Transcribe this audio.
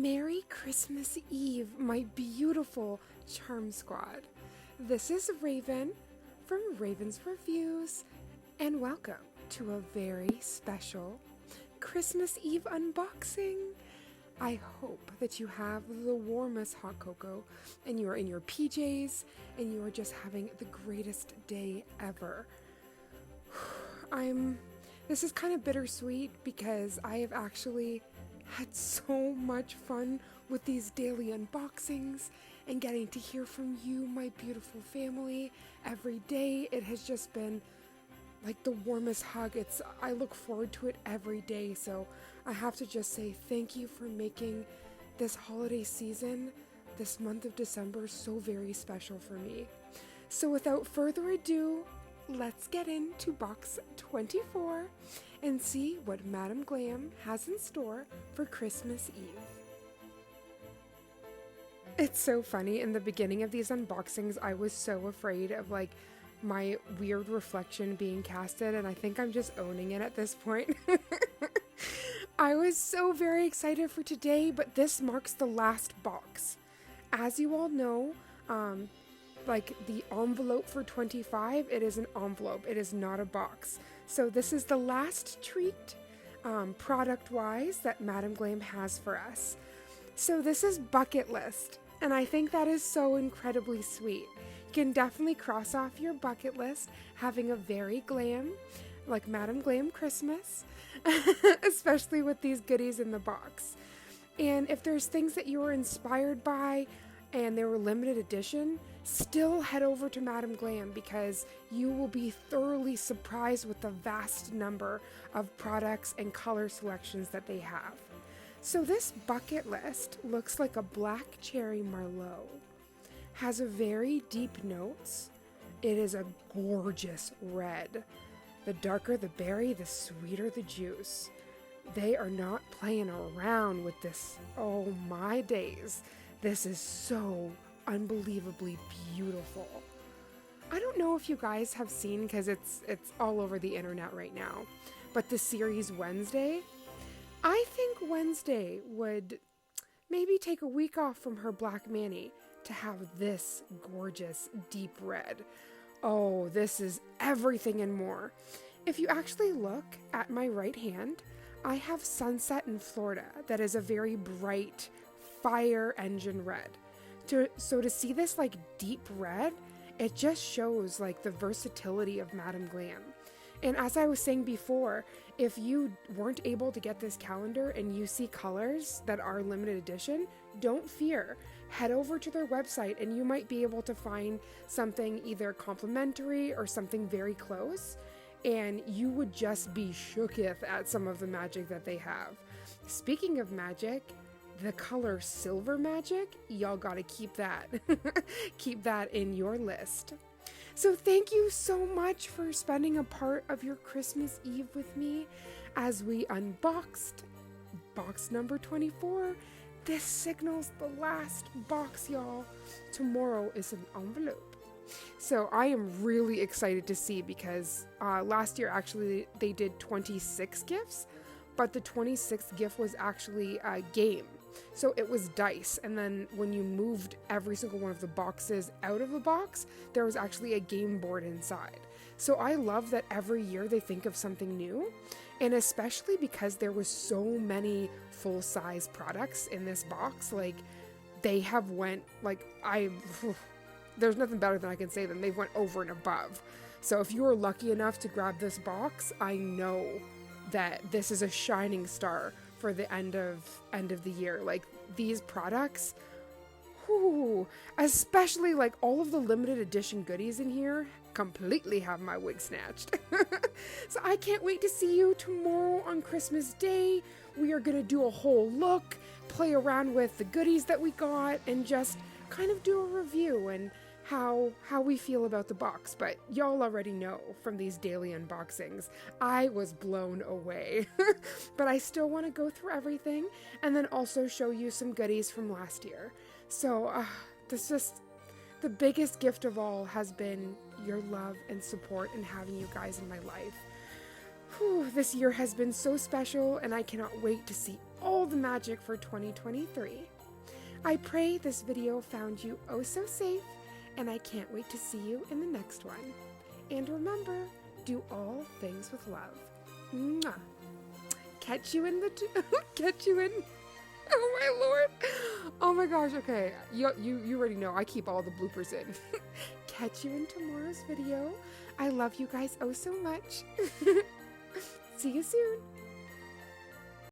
Merry Christmas Eve, my beautiful Charm Squad. This is Raven from Raven's Reviews, and welcome to a very special Christmas Eve unboxing. I hope that you have the warmest hot cocoa and you are in your PJs and you are just having the greatest day ever. This is kind of bittersweet because I have actually had so much fun with these daily unboxings and getting to hear from you, my beautiful family, every day. It has just been like the warmest hug. I look forward to it every day, so I have to just say thank you for making this holiday season, this month of December, so very special for me. So without further ado, let's get into box 24 and see what Madam Glam has in store for Christmas Eve. It's so funny, in the beginning of these unboxings, I was so afraid of like my weird reflection being casted, and I think I'm just owning it at this point. I was so very excited for today, but this marks the last box. As you all know, like the envelope for 25, it is an envelope, it is not a box. So this is the last treat, product-wise, that Madam Glam has for us. So this is bucket list, and I think that is so incredibly sweet. You can definitely cross off your bucket list having a very glam, like Madam Glam Christmas, especially with these goodies in the box. And if there's things that you were inspired by and they were limited edition, still head over to Madam Glam because you will be thoroughly surprised with the vast number of products and color selections that they have. So this bucket list looks like a black cherry Merlot. Has a very deep notes. It is a gorgeous red. The darker the berry, the sweeter the juice. They are not playing around with this. Oh my days. This is so unbelievably beautiful. I don't know if you guys have seen, because it's all over the internet right now, but the series Wednesday. I think Wednesday would maybe take a week off from her Black Mani to have this gorgeous deep red. Oh, this is everything and more. If you actually look at my right hand, I have Sunset in Florida that is a very bright fire engine red. So to see this like deep red, it just shows like the versatility of Madam Glam. And as I was saying before, if you weren't able to get this calendar and you see colors that are limited edition, don't fear. Head over to their website and you might be able to find something either complimentary or something very close, and you would just be shooketh at some of the magic that they have. Speaking of magic, the color Silver Magic, y'all gotta keep that. Keep that in your list. So thank you so much for spending a part of your Christmas Eve with me as we unboxed box number 24. This signals the last box, y'all. Tomorrow is an envelope. So I am really excited to see, because last year actually they did 26 gifts, but the 26th gift was actually a game. So it was dice, and then when you moved every single one of the boxes out of the box, there was actually a game board inside. So I love that every year they think of something new, and especially because there was so many full-size products in this box. Like, they have went, like, there's nothing better than I can say than they've went over and above. So if you were lucky enough to grab this box, I know that this is a shining star for the end of the year. Like, these products, whoo, especially like all of the limited edition goodies in here completely have my wig snatched. So I can't wait to see you tomorrow on Christmas Day. We are gonna do a whole look, play around with the goodies that we got, and just kind of do a review and how we feel about the box. But y'all already know from these daily unboxings, I was blown away. But I still want to go through everything and then also show you some goodies from last year. So the biggest gift of all has been your love and support and having you guys in my life. Whew, this year has been so special, and I cannot wait to see all the magic for 2023. I pray this video found you oh so safe, and I can't wait to see you in the next one. And remember, do all things with love. Mwah. Catch you in catch you in, oh my lord. Oh my gosh, okay. You already know I keep all the bloopers in. Catch you in tomorrow's video. I love you guys oh so much. See you soon.